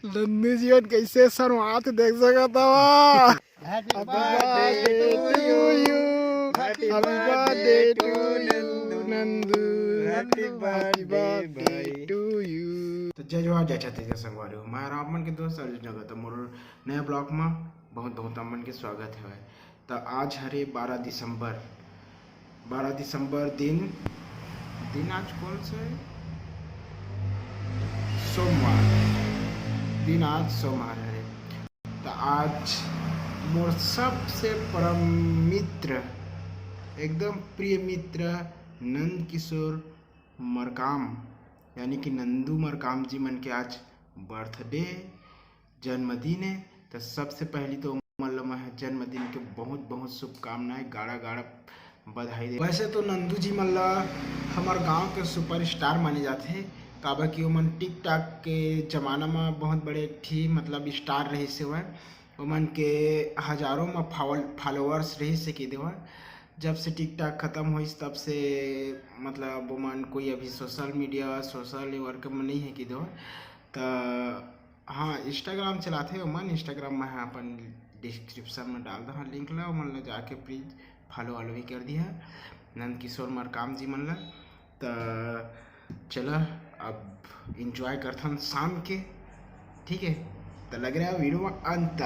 नंदू जीवन कैसे शर्मात देख सका था। Happy birthday to you, happy birthday to Nandu, happy birthday to you. तो जय जवाहर जय छत्तीसगढ़ संगवारी हूँ मैं रामन के दोस्त अर्जुन जगत मोर नया ब्लॉग में बहुत बहुत अमन के स्वागत है। तो आज हरे 12 दिसंबर दिन आज कौन सा है? सोमवार दिन, आज सोमवार है। तो आज मोर सबसे परम मित्र, एकदम प्रिय मित्र नंद किशोर मरकाम यानी कि नंदू मरकाम जी मन के आज बर्थडे जन्मदिन है। तो सबसे पहली तो मतलब जन्मदिन के बहुत बहुत शुभकामनाएं, गाड़ा गाड़ा बधाई दे। वैसे तो नंदू जी मतलब हमारे गांव के सुपरस्टार माने जाते हैं, काबर कि ओमन टिकटॉक के ज़माना में बहुत बड़े थी, मतलब स्टार रही से हुआ। ओमन के हज़ारों में फॉलोअर्स रही से कि देवा। जब से टिकटॉक ख़त्म हुई तब से मतलब ओमन कोई अभी सोशल वर्क में नहीं है कि देवा। तो हाँ, इंस्टाग्राम चलाते हैं ओमन। इंस्टाग्राम में है अपन डिस्क्रिप्शन में डाल दो लिंक ला, ओमन ला जाके प्लीज़ फॉलो भी कर दिया नंद किशोर मरकाम जी मन ला। तो चलो अब इंजॉय करते हैं शाम के, ठीक है। तो लग रहा है वीडियो में अंत।